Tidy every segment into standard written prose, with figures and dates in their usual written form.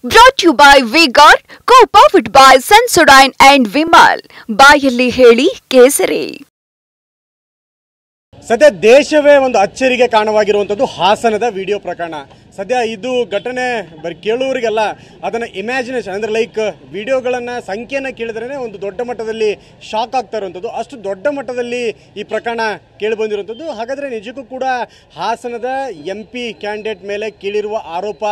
Brought to you by Vigor, co-powered by Sensodyne and Vimal. ಬಾಯಲ್ಲಿ ಹೇಳಿ ಕೇಸರಿ. ಸದ್ಯ ದೇಶವೇ ಒಂದು ಅಚ್ಚರಿಗೆ ಕಾರಣವಾಗಿರುವಂಥದ್ದು ಹಾಸನದ ವಿಡಿಯೋ ಪ್ರಕರಣ. ಸದ್ಯ ಇದು ಘಟನೆ ಬರೀ ಕೇಳುವರಿಗೆಲ್ಲ ಅದನ್ನು ಇಮ್ಯಾಜಿನೇಷನ್ ಅಂದರೆ ಲೈಕ್ ವಿಡಿಯೋಗಳನ್ನು ಸಂಖ್ಯೆಯನ್ನು ಕೇಳಿದ್ರೇ ಒಂದು ದೊಡ್ಡ ಮಟ್ಟದಲ್ಲಿ ಶಾಕ್ ಆಗ್ತಾ ಇರುವಂಥದ್ದು. ಅಷ್ಟು ದೊಡ್ಡ ಮಟ್ಟದಲ್ಲಿ ಈ ಪ್ರಕರಣ ಕೇಳಿ ಬಂದಿರುವಂಥದ್ದು. ಹಾಗಾದರೆ ನಿಜಕ್ಕೂ ಕೂಡ ಹಾಸನದ MP ಕ್ಯಾಂಡಿಡೇಟ್ ಮೇಲೆ ಕೇಳಿರುವ ಆರೋಪ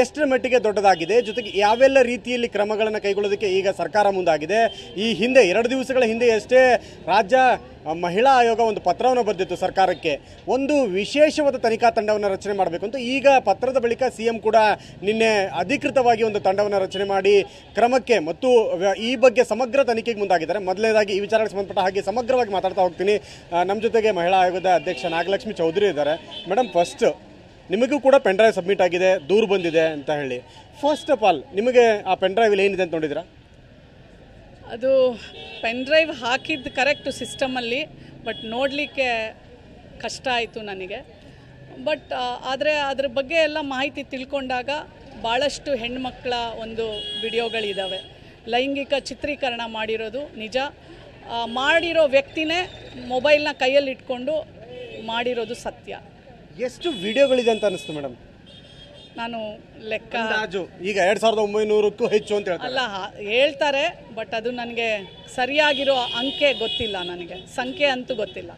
ಎಷ್ಟರ ಮಟ್ಟಿಗೆ ದೊಡ್ಡದಾಗಿದೆ, ಜೊತೆಗೆ ಯಾವೆಲ್ಲ ರೀತಿಯಲ್ಲಿ ಕ್ರಮಗಳನ್ನು ಕೈಗೊಳ್ಳೋದಕ್ಕೆ ಈಗ ಸರ್ಕಾರ ಮುಂದಾಗಿದೆ. ಈ ಹಿಂದೆ 2 ದಿವಸಗಳ ಹಿಂದೆ ಅಷ್ಟೇ ರಾಜ್ಯ ಮಹಿಳಾ ಆಯೋಗ ಒಂದು ಪತ್ರವನ್ನು ಬರೆದಿತ್ತು ಸರ್ಕಾರಕ್ಕೆ, ಒಂದು ವಿಶೇಷವಾದ ತನಿಖಾ ತಂಡವನ್ನು ರಚನೆ ಮಾಡಬೇಕು ಅಂತ. ಈಗ ಪತ್ರದ ಬಳಿಕ CM ಕೂಡ ನಿನ್ನೆ ಅಧಿಕೃತವಾಗಿ ಒಂದು ತಂಡವನ್ನು ರಚನೆ ಮಾಡಿ ಕ್ರಮಕ್ಕೆ ಮತ್ತು ಈ ಬಗ್ಗೆ ಸಮಗ್ರ ತನಿಖೆಗೆ ಮುಂದಾಗಿದ್ದಾರೆ. ಮೊದಲನೇದಾಗಿ ಈ ವಿಚಾರಕ್ಕೆ ಸಂಬಂಧಪಟ್ಟ ಹಾಗೆ ಸಮಗ್ರವಾಗಿ ಮಾತಾಡ್ತಾ ಹೋಗ್ತೀನಿ. ನಮ್ಮ ಜೊತೆಗೆ ಮಹಿಳಾ ಆಯೋಗದ ಅಧ್ಯಕ್ಷ ನಾಗಲಕ್ಷ್ಮಿ ಚೌಧರಿ ಇದ್ದಾರೆ. ಮೇಡಮ್, ಫಸ್ಟ್ ನಿಮಗೂ ಕೂಡ ಪೆನ್ ಡ್ರೈವ್ ಸಬ್ಮಿಟ್ ಆಗಿದೆ, ದೂರು ಬಂದಿದೆ ಅಂತ ಹೇಳಿ. ಫಸ್ಟ್ ಆಫ್ ಆಲ್ ನಿಮಗೆ ಆ ಪೆನ್ ಡ್ರೈವ್ ಏನಿದೆ ಅಂತ ನೋಡಿದ್ರಾ? ಅದು ಪೆನ್ ಡ್ರೈವ್ ಹಾಕಿದ್ದು ಕರೆಕ್ಟು ಸಿಸ್ಟಮಲ್ಲಿ, ಬಟ್ ನೋಡಲಿಕ್ಕೆ ಕಷ್ಟ ಆಯಿತು ನನಗೆ. ಬಟ್ ಆದರೆ ಅದ್ರ ಬಗ್ಗೆ ಎಲ್ಲ ಮಾಹಿತಿ ತಿಳ್ಕೊಂಡಾಗ ಭಾಳಷ್ಟು ಹೆಣ್ಮಕ್ಳ ಒಂದು ವಿಡಿಯೋಗಳಿದ್ದಾವೆ. ಲೈಂಗಿಕ ಚಿತ್ರೀಕರಣ ಮಾಡಿರೋದು ನಿಜ, ಮಾಡಿರೋ ವ್ಯಕ್ತಿನೇ ಮೊಬೈಲ್ನ ಕೈಯಲ್ಲಿ ಇಟ್ಕೊಂಡು ಮಾಡಿರೋದು ಸತ್ಯ. ಎಷ್ಟು ವಿಡಿಯೋಗಳಿದೆ ಅಂತ ಅನಿಸ್ತು ಮೇಡಮ್? ನಾನು ಲೆಕ್ಕ ಈಗ 2900ಕ್ಕೂ ಹೆಚ್ಚು ಅಂತ ಹೇಳ್ತಾರೆ. ಅಲ್ಲ ಹೇಳ್ತಾರೆ, ಬಟ್ ಅದು ನನಗೆ ಸರಿಯಾಗಿರೋ ಅಂಕೆ ಗೊತ್ತಿಲ್ಲ, ನನಗೆ ಸಂಖ್ಯೆ ಅಂತೂ ಗೊತ್ತಿಲ್ಲ.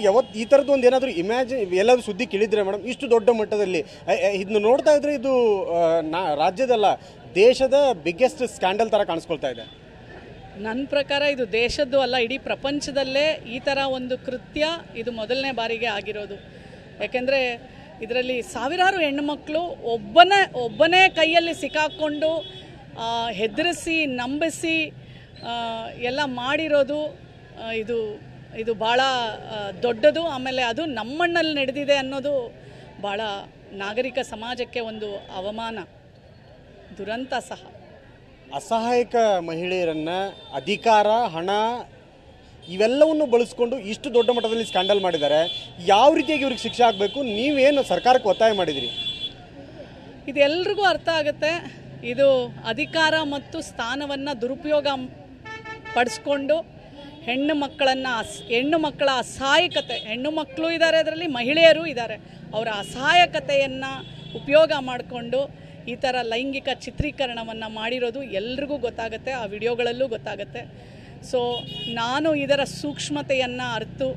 ಯಾವತ್ತು ಈ ಥರದ್ದು ಒಂದು ಏನಾದರೂ ಎಲ್ಲಾದರೂ ಸುದ್ದಿ ಕೇಳಿದ್ರೆ ಮೇಡಮ್, ಇಷ್ಟು ದೊಡ್ಡ ಮಟ್ಟದಲ್ಲಿ ಇದನ್ನು ನೋಡ್ತಾ ಇದ್ರೆ ಇದು ರಾಜ್ಯದಲ್ಲ ದೇಶದ ಬಿಗ್ಗೆಸ್ಟ್ ಸ್ಕ್ಯಾಂಡಲ್ ಥರ ಕಾಣಿಸ್ಕೊಳ್ತಾ ಇದೆ. ನನ್ನ ಪ್ರಕಾರ ಇದು ದೇಶದ್ದು ಅಲ್ಲ, ಇಡೀ ಪ್ರಪಂಚದಲ್ಲೇ ಈ ಥರ ಒಂದು ಕೃತ್ಯ ಇದು ಮೊದಲನೇ ಬಾರಿಗೆ ಆಗಿರೋದು. ಯಾಕೆಂದರೆ ಇದರಲ್ಲಿ ಸಾವಿರಾರು ಹೆಣ್ಣುಮಕ್ಕಳು ಒಬ್ಬನೇ ಕೈಯಲ್ಲಿ ಸಿಕ್ಕಾಕ್ಕೊಂಡು ಹೆದರಿಸಿ ನಂಬಿಸಿ ಎಲ್ಲ ಮಾಡಿರೋದು ಇದು ಭಾಳ ದೊಡ್ಡದು. ಆಮೇಲೆ ಅದು ನಮ್ಮಣ್ಣಲ್ಲಿ ನಡೆದಿದೆ ಅನ್ನೋದು ಭಾಳ ನಾಗರಿಕ ಸಮಾಜಕ್ಕೆ ಒಂದು ಅವಮಾನ, ದುರಂತ ಸಹ. ಅಸಹಾಯಕ ಮಹಿಳೆಯರನ್ನು ಅಧಿಕಾರ, ಹಣ ಇವೆಲ್ಲವನ್ನು ಬಳಸ್ಕೊಂಡು ಇಷ್ಟು ದೊಡ್ಡ ಮಟ್ಟದಲ್ಲಿ ಸ್ಕ್ಯಾಂಡಲ್ ಮಾಡಿದ್ದಾರೆ. ಯಾವ ರೀತಿಯಾಗಿ ಇವ್ರಿಗೆ ಶಿಕ್ಷೆ ಆಗಬೇಕು, ನೀವೇನು ಸರ್ಕಾರಕ್ಕೆ ಒತ್ತಾಯ ಮಾಡಿದಿರಿ? ಇದು ಎಲ್ರಿಗೂ ಅರ್ಥ ಆಗುತ್ತೆ. ಇದು ಅಧಿಕಾರ ಮತ್ತು ಸ್ಥಾನವನ್ನು ದುರುಪಯೋಗ ಪಡಿಸ್ಕೊಂಡು ಹೆಣ್ಣು ಮಕ್ಕಳ ಅಸಹಾಯಕತೆ, ಹೆಣ್ಣು ಮಕ್ಕಳು ಇದ್ದಾರೆ, ಅದರಲ್ಲಿ ಮಹಿಳೆಯರು ಇದ್ದಾರೆ, ಅವರ ಅಸಹಾಯಕತೆಯನ್ನು ಉಪಯೋಗ ಮಾಡಿಕೊಂಡು ಈ ಥರ ಲೈಂಗಿಕ ಚಿತ್ರೀಕರಣವನ್ನು ಮಾಡಿರೋದು ಎಲ್ರಿಗೂ ಗೊತ್ತಾಗುತ್ತೆ, ಆ ವಿಡಿಯೋಗಳಲ್ಲೂ ಗೊತ್ತಾಗುತ್ತೆ. ಸೊ ನಾನು ಇದರ ಸೂಕ್ಷ್ಮತೆಯನ್ನು ಅರಿತು,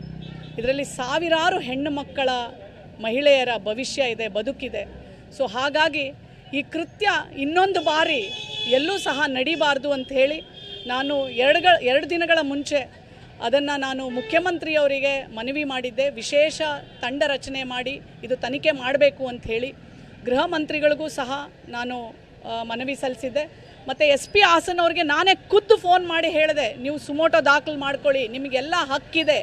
ಇದರಲ್ಲಿ ಸಾವಿರಾರು ಹೆಣ್ಣು ಮಕ್ಕಳ ಮಹಿಳೆಯರ ಭವಿಷ್ಯ ಇದೆ, ಬದುಕಿದೆ. ಸೊ ಹಾಗಾಗಿ ಈ ಕೃತ್ಯ ಇನ್ನೊಂದು ಬಾರಿ ಎಲ್ಲೂ ಸಹ ನಡಿಬಾರ್ದು ಅಂತ ಹೇಳಿ ನಾನು 2 ದಿನಗಳ ಮುಂಚೆ ಅದನ್ನು ನಾನು ಮುಖ್ಯಮಂತ್ರಿಯವರಿಗೆ ಮನವಿ ಮಾಡಿದ್ದೆ. ವಿಶೇಷ ತಂಡ ರಚನೆ ಮಾಡಿ ಇದು ತನಿಖೆ ಮಾಡಬೇಕು ಅಂತ ಹೇಳಿ ಗೃಹ ಮಂತ್ರಿಗಳಿಗೂ ಸಹ ನಾನು ಮನವಿ ಸಲ್ಲಿಸಿದ್ದೆ. ಮತ್ತು SP ಹಾಸನ್ ಅವ್ರಿಗೆ ನಾನೇ ಖುದ್ದು ಫೋನ್ ಮಾಡಿ ಹೇಳಿದೆ, ನೀವು ಸುಮೋಟೋ ದಾಖಲು ಮಾಡ್ಕೊಳ್ಳಿ, ನಿಮಗೆಲ್ಲ ಹಕ್ಕಿದೆ,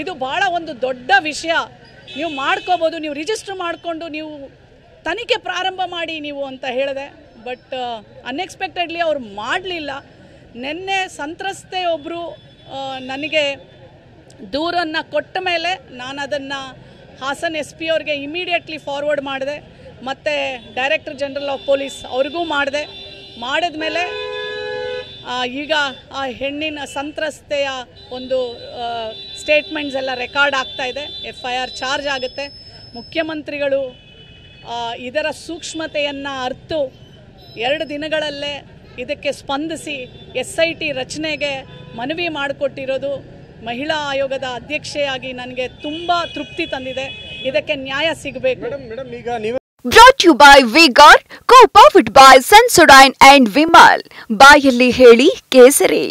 ಇದು ಭಾಳ ಒಂದು ದೊಡ್ಡ ವಿಷಯ, ನೀವು ಮಾಡ್ಕೋಬೋದು, ನೀವು ರಿಜಿಸ್ಟರ್ ಮಾಡಿಕೊಂಡು ನೀವು ತನಿಖೆ ಪ್ರಾರಂಭ ಮಾಡಿ ನೀವು ಅಂತ ಹೇಳಿದೆ. ಬಟ್ ಅನ್ಎಕ್ಸ್ಪೆಕ್ಟೆಡ್ಲಿ ಅವ್ರು ಮಾಡಲಿಲ್ಲ. ನಿನ್ನೆ ಸಂತ್ರಸ್ತೆ ಒಬ್ಬರು ನನಗೆ ದೂರನ್ನು ಕೊಟ್ಟ ಮೇಲೆ ನಾನು ಅದನ್ನು ಹಾಸನ್ SP ಅವ್ರಿಗೆ ಇಮಿಡಿಯೇಟ್ಲಿ ಫಾರ್ವರ್ಡ್ ಮಾಡಿದೆ, ಮತ್ತು ಡೈರೆಕ್ಟರ್ ಜನರಲ್ ಆಫ್ ಪೊಲೀಸ್ ಅವ್ರಿಗೂ ಮಾಡಿದ್ಮೇಲೆ ಈಗ ಆ ಹೆಣ್ಣಿನ ಸಂತ್ರಸ್ತೆಯ ಒಂದು ಸ್ಟೇಟ್ಮೆಂಟ್ಸ್ ಎಲ್ಲ ರೆಕಾರ್ಡ್ ಆಗ್ತಾಯಿದೆ, FIR ಚಾರ್ಜ್ ಆಗುತ್ತೆ. ಮುಖ್ಯಮಂತ್ರಿಗಳು ಇದರ ಸೂಕ್ಷ್ಮತೆಯನ್ನು ಅರಿತು 2 ದಿನಗಳಲ್ಲೇ ಇದಕ್ಕೆ ಸ್ಪಂದಿಸಿ SIT ರಚನೆಗೆ ಮನವಿ ಮಾಡಿಕೊಟ್ಟಿರೋದು ಮಹಿಳಾ ಆಯೋಗದ ಅಧ್ಯಕ್ಷೆಯಾಗಿ ನನಗೆ ತುಂಬ ತೃಪ್ತಿ ತಂದಿದೆ. ಇದಕ್ಕೆ ನ್ಯಾಯ ಸಿಗಬೇಕು. Brought to you by Vigor, co-powered by Sensodyne and Vimal. ಬಾಯಲ್ಲಿ ಹೇಳಿ ಕೇಸರಿ.